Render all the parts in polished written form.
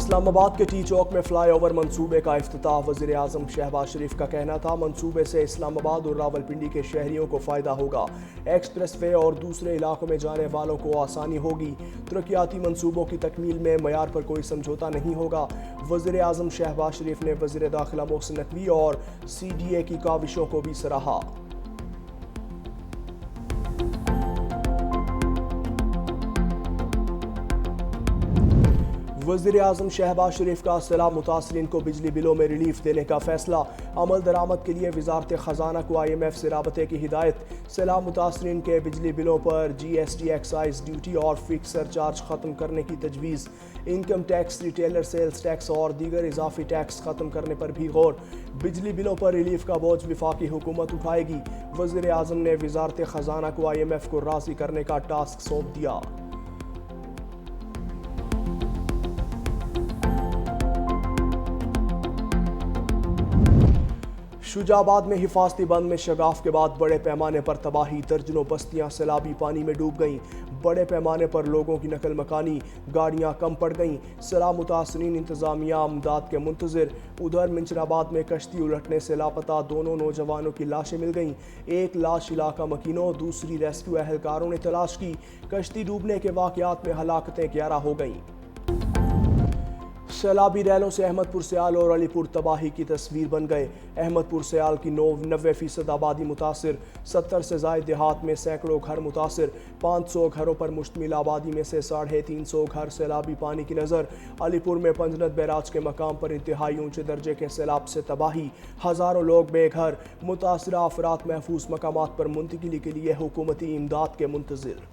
इस्लामाबाद के टी चौक में फ्लाईओवर मंसूबे का इफ्तिताह। वज़ीर आज़म शहबाज शरीफ का कहना था, मंसूबे से इस्लामाबाद और रावलपिंडी के शहरियों को फ़ायदा होगा। एक्सप्रेस वे और दूसरे इलाकों में जाने वालों को आसानी होगी। तरक्याती मंसूबों की तकमील में मयार पर कोई समझौता नहीं होगा। वज़ीर आज़म शहबाज शरीफ ने वज़ीर दाखिला मोहसिन नकवी और CDA की काविशों को भी सराहा। वज़ीर आज़म शहबाज शरीफ का सैलाब मुतासरीन को बिजली बिलों में रिलीफ देने का फैसला। अमल दरामद के लिए वजारत ख़जाना को IMF से राबते की हिदायत। सैलाब मुतासरीन के बिजली बिलों पर GST, एक्साइज ड्यूटी और फिक्स सरचार्ज ख़त्म करने की तजवीज़। Income tax, retailer sales tax और दीगर इजाफी टैक्स ख़त्म करने पर भी गौर। बिजली बिलों पर रिलीफ का बोझ वफाकी हुकूमत उठाएगी। वज़ीर आज़म ने वजारत ख़जाना को IMF को राज़ी करने का टास्क सौंप दिया। शुजाबाद में हिफाजती बंद में शगाफ के बाद बड़े पैमाने पर तबाही। दर्जनों बस्तियां सैलाबी पानी में डूब गईं। बड़े पैमाने पर लोगों की नकल मकानी, गाड़ियां कम पड़ गईं। सैलाब मुतासरीन इंतजामिया इमदाद के मुंतज़िर। उधर मिंचराबाद में कश्ती उलटने से लापता दोनों नौजवानों की लाशें मिल गईं। एक लाश इलाका मकीनों, दूसरी रेस्क्यू एहलकारों ने तलाश की। कश्ती डूबने के वाक़यात में हलाकतें 11 हो गईं। सैलाबी रैलों से अहमदपुर सयाल और अलीपुर तबाही की तस्वीर बन गए। अहमदपुर सयाल की 90% आबादी मुतासिर, 70 से ज़ायद देहात में सैकड़ों घर मुतासिर। 500 घरों पर मुश्तमिल आबादी में से 350 घर सैलाबी पानी की नज़र। अलीपुर में पंजनद बैराज के मकाम पर इंतहाई ऊंचे दर्जे के सैलाब से तबाही। हज़ारों लोग बेघर। मुतासिरा अफराद महफूज मकामात पर मुंतकिली के लिए हुकूमती इमदाद के मुंतज़िर।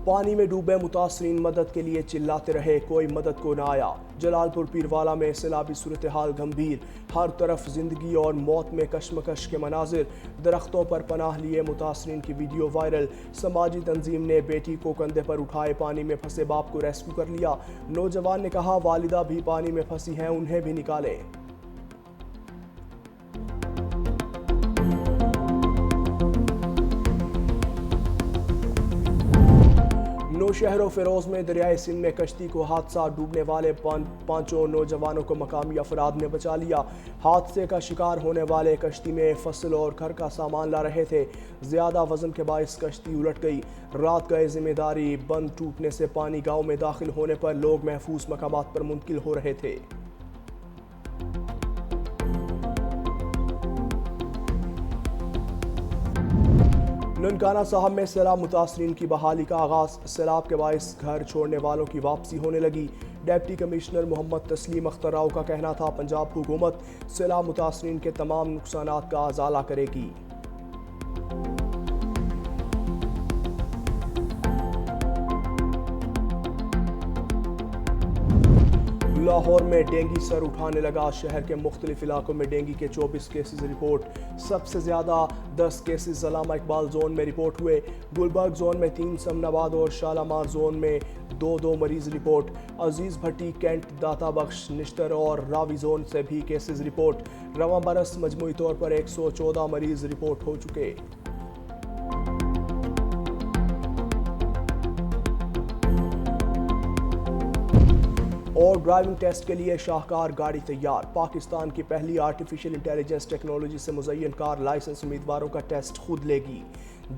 पानी में डूबे मुतासरीन मदद के लिए चिल्लाते रहे, कोई मदद को न आया। जलालपुर पीरवाला में सैलाबी सूरत हाल गंभीर। हर तरफ जिंदगी और मौत में कशमकश के मनाजिर। दरख्तों पर पनाह लिए मुतासरीन की वीडियो वायरल। समाजी तंजीम ने बेटी को कंधे पर उठाए पानी में फंसे बाप को रेस्क्यू कर लिया। नौजवान ने कहा, वालिदा भी पानी में फंसी हैं, उन्हें भी निकालें। नौशहर फिरोज में दरियाए सिंध में कश्ती को हादसा। डूबने वाले पांचों नौजवानों को मकामी अफराद ने बचा लिया। हादसे का शिकार होने वाले कश्ती में फसल और घर का सामान ला रहे थे। ज्यादा वजन के बायस कश्ती उलट गई। रात गए जिम्मेदारी। बंद टूटने से पानी गांव में दाखिल होने पर लोग महफूज मकामात पर मुंतकिल हो रहे थे। ननकाना साहब में सैलाब मुतासरीन की बहाली का आगाज। सैलाब के बायस घर छोड़ने वालों की वापसी होने लगी। डिप्टी कमिश्नर मोहम्मद तस्लीम अख्तर राव का कहना था, पंजाब हुकूमत सैलाब मुतासरीन के तमाम नुकसानात का अजाला करेगी। लाहौर में डेंगू सर उठाने लगा। शहर के मुख्तलिफ इलाकों में डेंगू के 24 केसेस रिपोर्ट। सबसे ज़्यादा 10 केसेस अल्लामा इकबाल जोन में रिपोर्ट हुए। गुलबर्ग जोन में 3, समनाबाद और शालामार जोन में 2 मरीज रिपोर्ट। अजीज़ भट्टी, कैंट, दाता बख्श, निश्तर और रावी जोन से भी केसेस रिपोर्ट। रवां बरस मजमूई तौर पर 114 मरीज रिपोर्ट हो चुके। और ड्राइविंग टेस्ट के लिए शाहकार गाड़ी तैयार। पाकिस्तान की पहली आर्टिफिशियल इंटेलिजेंस टेक्नोलॉजी से मुज़य्यन कार लाइसेंस उम्मीदवारों का टेस्ट खुद लेगी।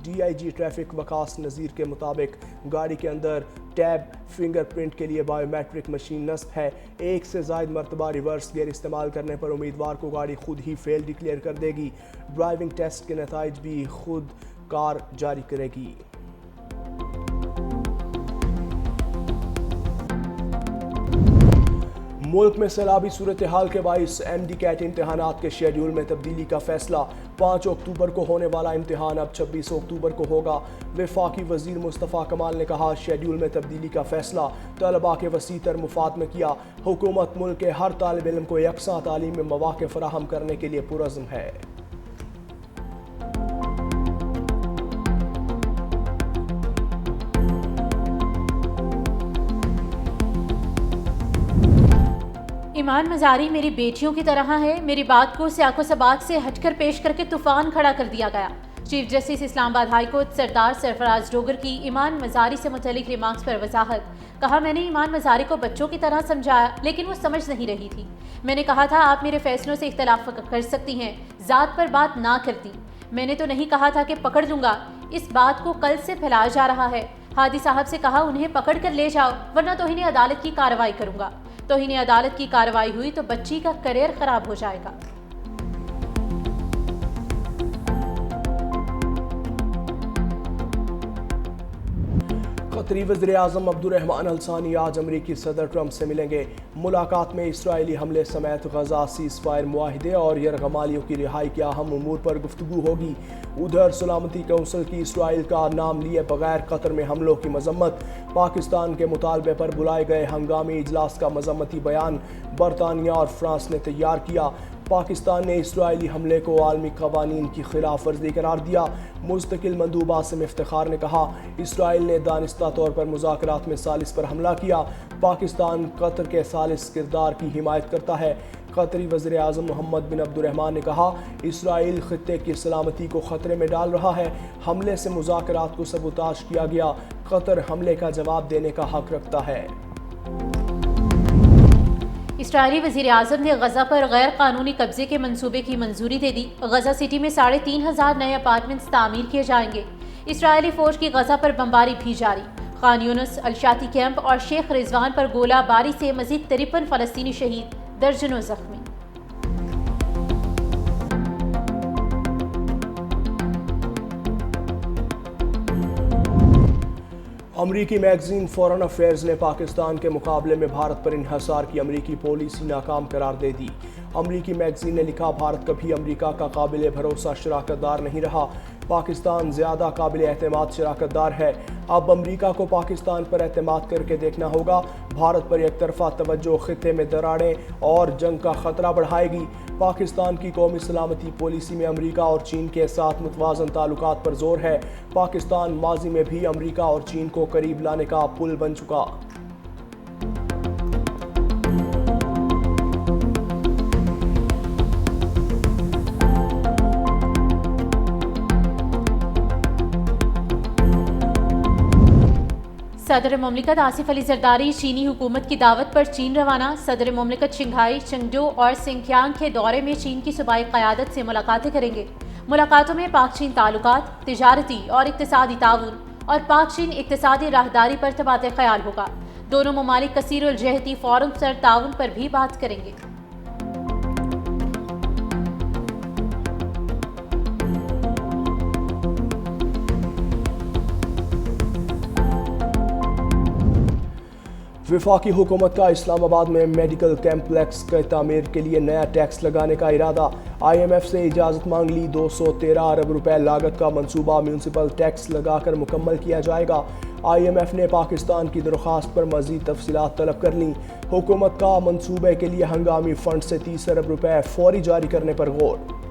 DIG ट्रैफिक वकास नज़ीर के मुताबिक गाड़ी के अंदर टैब फिंगरप्रिंट के लिए बायोमेट्रिक मशीन नस्ब है। 1 से ज़ायद मरतबा रिवर्स गियर इस्तेमाल करने पर उम्मीदवार को गाड़ी खुद ही फेल डिक्लेयर कर देगी। ड्राइविंग टेस्ट के नताइज भी खुद कार जारी करेगी। मुल्क में सैलाबी सूरत हाल के बाइस MD कैट इम्तहानात के शेड्यूल में तब्दीली का फैसला। 5 अक्टूबर को होने वाला इम्तिहान अब 26 अक्टूबर को होगा। वफाकी वजीर मुस्तफ़ा कमाल ने कहा, शेड्यूल में तब्दीली का फैसला तलबा के वसीतर मुफाद में किया। हुकूमत मुल्क के हर तालिब इल्म को यकसा तालीम में मौक़े फराहम करने के लिए पुरज़्म है। ईमान मज़ारी मेरी बेटियों की तरह है। मेरी बात को सियाको सबाक से हटकर पेश करके तूफान खड़ा कर दिया गया। Chief justice Islamabad high court Sardar Sarfaraz Dogar की ईमान मजारी से मुतल्लिक रिमार्क्स पर वजाहत। कहा, मैंने ईमान मजारी को बच्चों की तरह समझाया लेकिन वो समझ नहीं रही थी। मैंने कहा था आप मेरे फैसलों से इख्तलाफ कर सकती हैं, जात पर बात ना करती। मैंने तो नहीं कहा था कि पकड़ लूंगा। इस बात को कल से फैलाया जा रहा है। हादी साहब से कहा उन्हें पकड़ कर ले जाओ वरना तौहीन अदालत की कार्रवाई करूंगा। तौहीन अदालत की कार्रवाई हुई तो बच्ची का करियर खराब हो जाएगा। कतरी वज़ीर-ए-आज़म अब्दुर्रहमान अल-सानी आज अमरीकी सदर ट्रंप से मिलेंगे। मुलाकात में इसराइली हमले समेत गजा सीज़फायर मुआहिदे और यरगमालियों की रिहाई के अहम उमूर पर गुफ्तगू होगी। उधर सलामती कौंसिल की इसराइल का नाम लिए बगैर कतर में हमलों की मजम्मत। पाकिस्तान के मुतालबे पर बुलाए गए हंगामी इजलास का मजम्मती बयान बरतानिया और फ्रांस ने तैयार किया। पाकिस्तान ने इसराइली हमले को आलमी कवानीन की खिलाफ वर्जी करार दिया। मुस्तकिल मंदूबा आसिम इफ्तिखार ने कहा, इसराइल ने दानिस्ता तौर पर मुज़ाकरात में सालिस पर हमला किया। पाकिस्तान कतर के सालिस किरदार की हिमायत करता है। कतरी वज़ीर-ए-आज़म मोहम्मद बिन अब्दुर्रहमान ने कहा, इसराइल खित्ते की सलामती को खतरे में डाल रहा है। हमले से मुज़ाकरात को सबूताज किया गया। कतर हमले का जवाब देने का हक रखता है। इसराइली वज़ीर-ए-आज़म ने गजा पर गैर कानूनी कब्जे के मंसूबे की मंजूरी दे दी। गजा सिटी में 3,500 नए अपार्टमेंट्स तामीर किए जाएंगे। इसराइली फौज की गजा पर बमबारी भी जारी। खान यूनुस, अलशाती कैंप और शेख रिजवान पर गोलाबारी से मजीद 53 फ़लस्तीनी शहीद, दर्जनों जख्मी। अमरीकी मैगजीन फॉरेन अफेयर्स ने पाकिस्तान के मुकाबले में भारत पर इन्हसार की अमरीकी पॉलिसी नाकाम करार दे दी। अमरीकी मैगजीन ने लिखा, भारत कभी अमरीका का काबिल भरोसा शराकतदार नहीं रहा। पाकिस्तान ज़्यादा काबिल एतमाद शराकतदार है। अब अमरीका को पाकिस्तान पर एतमाद करके देखना होगा। भारत पर एक तरफा तवज्जो खित्ते में दरारें और जंग का खतरा बढ़ाएगी। पाकिस्तान की कौमी सलामती पॉलिसी में अमरीका और चीन के साथ मुतवाज़न ताल्लुकात पर जोर है। पाकिस्तान माजी में भी अमरीका और चीन को करीब लाने का पुल बन चुका। सदर मुमलिकत आसिफ अली जरदारी चीनी हुकूमत की दावत पर चीन रवाना। सदर मुमलिकत शंघाई, चेंगडू और सिंकियांग के दौरे में चीन की सूबाई क़यादत से मुलाकातें करेंगे। मुलाकातों में पाक चीन ताल्लुकात, तिजारती और इक्तिसादी ताउन और पाक चीन इक्तिसादी राहदारी पर तबादला ख्याल होगा। दोनों ममालिक कसीर उल जहती फ़ौरन सर ताउन पर भी बात करेंगे। वफाकी हुकूमत का इस्लामाबाद में मेडिकल कम्प्लेक्स के तामीर के लिए नया टैक्स लगाने का इरादा। IMF से इजाज़त मांग ली। 213 अरब रुपए लागत का मंसूबा म्यूनसिपल टैक्स लगाकर मुकम्मल किया जाएगा। IMF ने पाकिस्तान की दरख्वास्त पर मज़ीद तफसीलात तलब कर ली। हुकूमत का मंसूबे के लिए हंगामी फंड से 30 अरब रुपए फौरी जारी करने पर गौर।